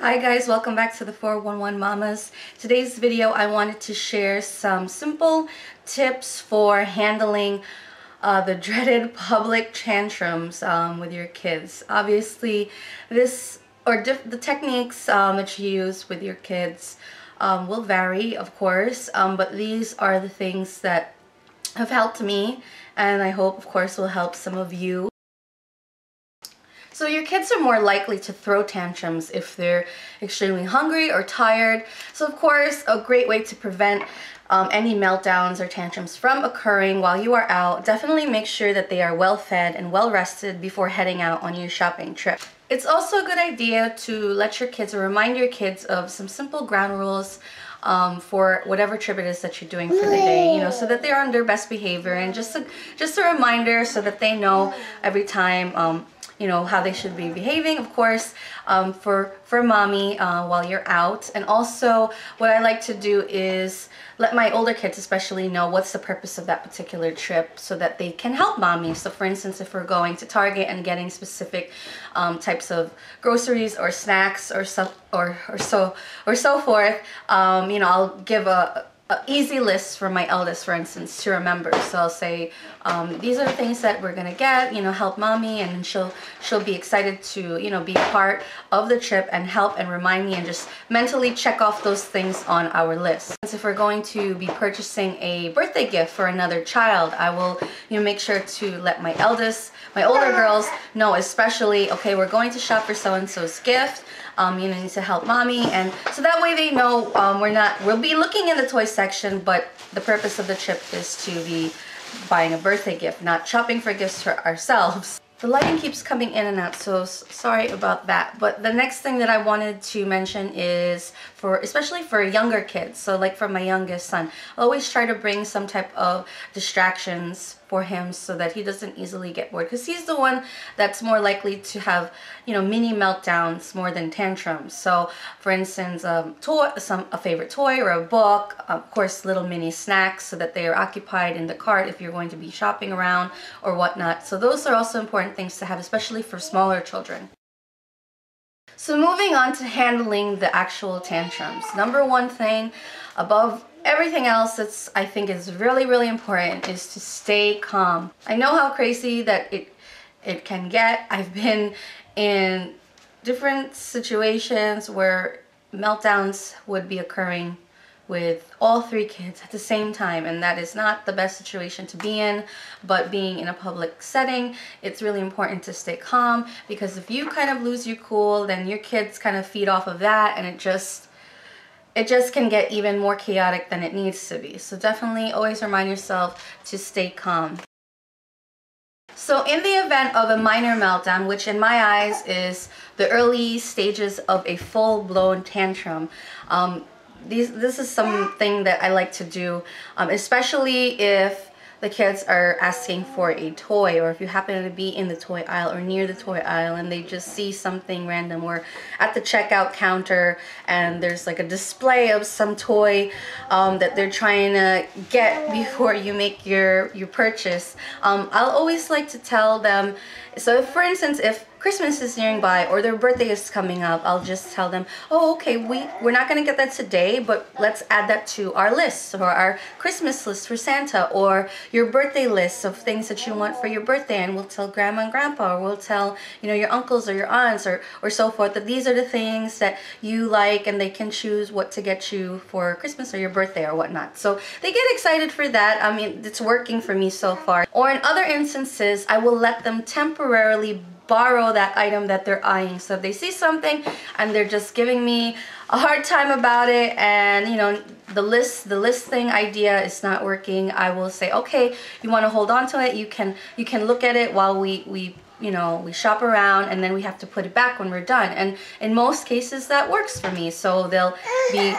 Hi guys, welcome back to the 411 Mamas. Today's video I wanted to share some simple tips for handling the dreaded public tantrums with your kids. Obviously the techniques that you use with your kids will vary, of course, but these are the things that have helped me, and I hope of course will help some of you. So your kids are more likely to throw tantrums if they're extremely hungry or tired. So of course, a great way to prevent any meltdowns or tantrums from occurring while you are out, definitely make sure that they are well fed and well rested before heading out on your shopping trip. It's also a good idea to let your kids, or remind your kids of some simple ground rules for whatever trip it is that you're doing for the day, you know, so that they're on their best behavior, and just a reminder so that they know every time you know, how they should be behaving, of course, for mommy while you're out. And also what I like to do is let my older kids especially know what's the purpose of that particular trip so that they can help mommy. So for instance, if we're going to Target and getting specific types of groceries or snacks or so forth, you know, I'll give a easy list for my eldest, for instance, to remember. So I'll say, these are the things that we're gonna get, you know, help mommy, and she'll be excited to, you know, be part of the trip and help and remind me, and just mentally check off those things on our list. If we're going to be purchasing a birthday gift for another child, I will, you know, make sure to let my older girls know, especially, okay, we're going to shop for so-and-so's gift, you know, need to help mommy, and so that way they know we'll be looking in the toy section, but the purpose of the trip is to be buying a birthday gift, not shopping for gifts for ourselves. The lighting keeps coming in and out, so sorry about that. But the next thing that I wanted to mention is especially for younger kids. So like for my youngest son, I always try to bring some type of distractions for him so that he doesn't easily get bored, because he's the one that's more likely to have, you know, mini meltdowns more than tantrums. So for instance, a favorite toy or a book, of course little mini snacks so that they are occupied in the cart if you're going to be shopping around or whatnot. So those are also important things to have, especially for smaller children. So moving on to handling the actual tantrums. Number one thing above everything else that's I think is really, really important is to stay calm. I know how crazy that it can get. I've been in different situations where meltdowns would be occurring with all three kids at the same time, and that is not the best situation to be in. But being in a public setting, it's really important to stay calm, because if you kind of lose your cool, then your kids kind of feed off of that, and it just can get even more chaotic than it needs to be. So definitely always remind yourself to stay calm. So in the event of a minor meltdown, which in my eyes is the early stages of a full-blown tantrum, this is something that I like to do, especially if the kids are asking for a toy, or if you happen to be in the toy aisle or near the toy aisle and they just see something random, or at the checkout counter and there's like a display of some toy that they're trying to get before you make your purchase. I'll always like to tell them, so if, for instance, if Christmas is nearing by or their birthday is coming up, I'll just tell them, oh, okay, we're not going to get that today, but let's add that to our list, or our Christmas list for Santa, or your birthday list of things that you want for your birthday, and we'll tell grandma and grandpa, or we'll tell, you know, your uncles or your aunts or so forth, that these are the things that you like, and they can choose what to get you for Christmas or your birthday or whatnot. So they get excited for that. I mean, it's working for me so far. Or in other instances, I will let them temporarily borrow that item that they're eyeing. So if they see something and they're just giving me a hard time about it, and you know, the listing idea is not working, I will say, okay, you want to hold on to it, you can look at it while we you know, we shop around, and then we have to put it back when we're done. And in most cases that works for me. So they'll be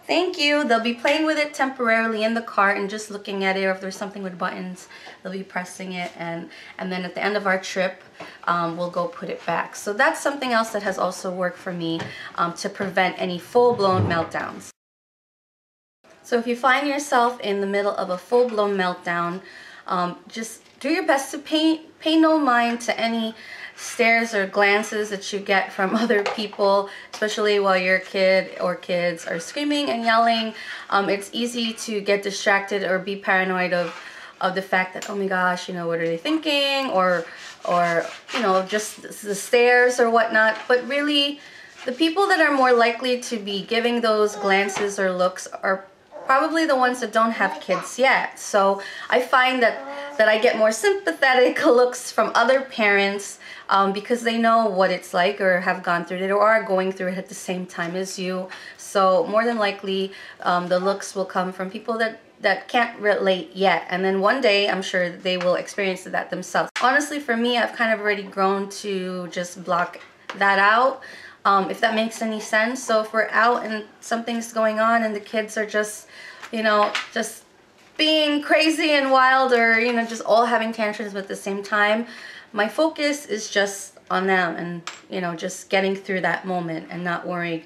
thank you, they'll be playing with it temporarily in the cart and just looking at it, or if there's something with buttons, they'll be pressing it, and then at the end of our trip we'll go put it back. So that's something else that has also worked for me to prevent any full-blown meltdowns. So if you find yourself in the middle of a full-blown meltdown, just do your best to pay no mind to any stares or glances that you get from other people, especially while your kid or kids are screaming and yelling. It's easy to get distracted or be paranoid of the fact that, oh my gosh, you know, what are they thinking, or you know, just the stares or whatnot. But really, the people that are more likely to be giving those glances or looks are probably the ones that don't have kids yet. So I find that I get more sympathetic looks from other parents because they know what it's like, or have gone through it, or are going through it at the same time as you. So more than likely, the looks will come from people that can't relate yet, and then one day I'm sure they will experience that themselves. Honestly, for me, I've kind of already grown to just block that out, if that makes any sense. So if we're out and something's going on and the kids are just, you know, just being crazy and wild, or, you know, just all having tantrums at the same time, my focus is just on them, and, you know, just getting through that moment and not worrying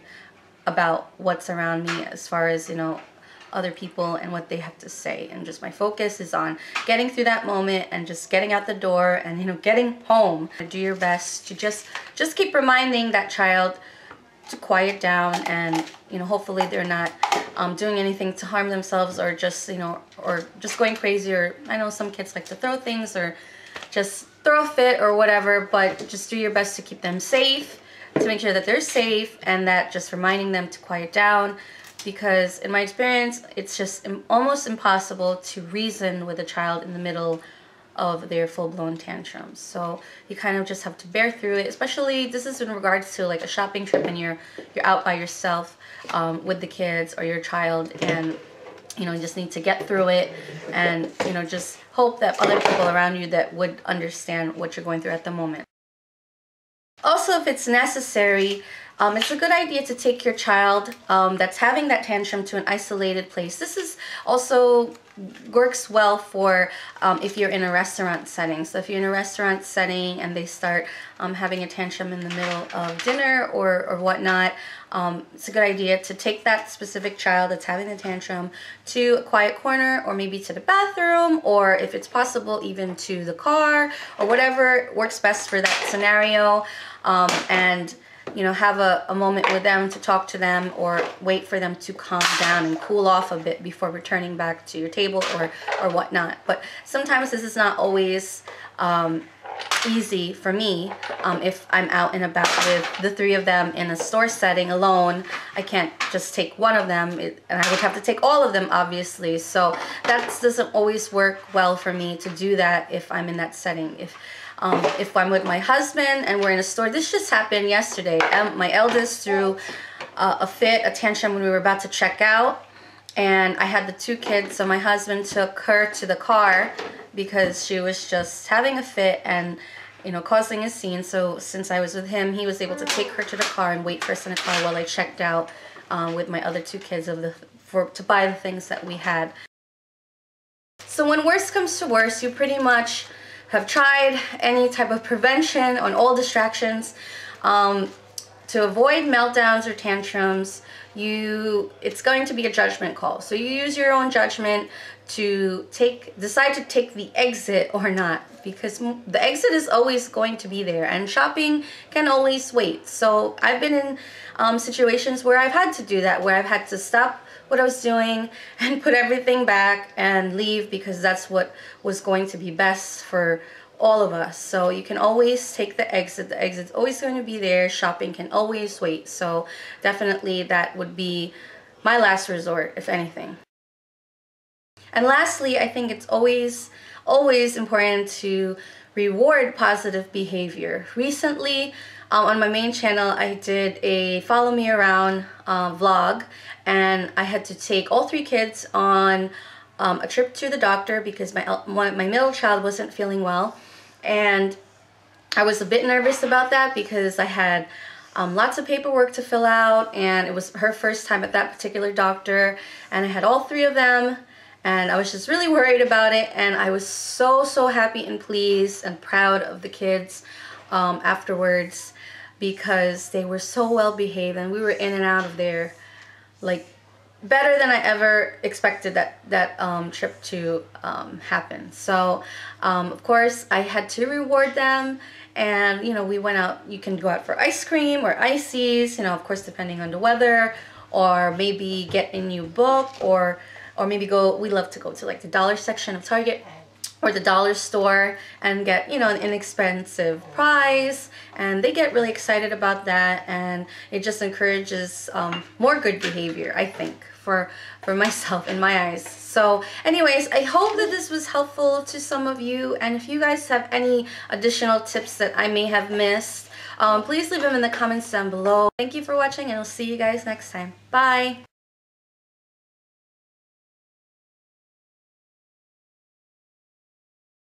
about what's around me as far as, you know, other people and what they have to say. And just my focus is on getting through that moment and just getting out the door and, you know, getting home. Do your best to just keep reminding that child to quiet down, and, you know, hopefully they're not doing anything to harm themselves, or just, you know, or just going crazy. Or I know some kids like to throw things or just throw a fit or whatever, but just do your best to keep them safe, to make sure that they're safe, and that just reminding them to quiet down. Because in my experience, it's just almost impossible to reason with a child in the middle of their full-blown tantrums. So you kind of just have to bear through it. Especially, this is in regards to like a shopping trip and you're out by yourself with the kids or your child, and, you know, you just need to get through it, and, you know, just hope that other people around you that would understand what you're going through at the moment. Also, if it's necessary, it's a good idea to take your child that's having that tantrum to an isolated place. This is also works well for if you're in a restaurant setting. So if you're in a restaurant setting and they start having a tantrum in the middle of dinner or whatnot, it's a good idea to take that specific child that's having the tantrum to a quiet corner, or maybe to the bathroom, or if it's possible, even to the car, or whatever works best for that scenario. And, you know, have a moment with them to talk to them, or wait for them to calm down and cool off a bit before returning back to your table or whatnot. But sometimes this is not always easy for me. If I'm out and about with the three of them in a store setting alone, I can't just take one of them, and I would have to take all of them, obviously. So that doesn't always work well for me to do that if I'm in that setting. If I'm with my husband and we're in a store, this just happened yesterday. My eldest threw a tantrum when we were about to check out, and I had the two kids, so my husband took her to the car because she was just having a fit and, you know, causing a scene. So since I was with him, he was able to take her to the car and wait for us in the car while I checked out with my other two kids to buy the things that we had. So when worst comes to worst, you pretty much have tried any type of prevention on all distractions. To avoid meltdowns or tantrums, it's going to be a judgment call. So you use your own judgment to decide to take the exit or not, because the exit is always going to be there, and shopping can always wait. So I've been in situations where I've had to do that, where I've had to stop what I was doing and put everything back and leave, because that's what was going to be best for all of us. So you can always take the exit. The exit's always going to be there. Shopping can always wait. So definitely that would be my last resort, if anything. And lastly, I think it's always important to reward positive behavior. Recently, on my main channel, I did a follow me around vlog, and I had to take all three kids on a trip to the doctor because my middle child wasn't feeling well. And I was a bit nervous about that because I had lots of paperwork to fill out, and it was her first time at that particular doctor, and I had all three of them, and I was just really worried about it. And I was so happy and pleased and proud of the kids afterwards, because they were so well behaved, and we were in and out of there like better than I ever expected that trip to happen. So of course I had to reward them, and you know, we went out. You can go out for ice cream or ices, you know, of course depending on the weather, or maybe get a new book, or maybe go. We love to go to like the dollar section of Target or the dollar store and get, you know, an inexpensive prize, and they get really excited about that, and it just encourages more good behavior, I think, for myself in my eyes. So anyways, I hope that this was helpful to some of you, and if you guys have any additional tips that I may have missed, please leave them in the comments down below. Thank you for watching, and I'll see you guys next time. Bye!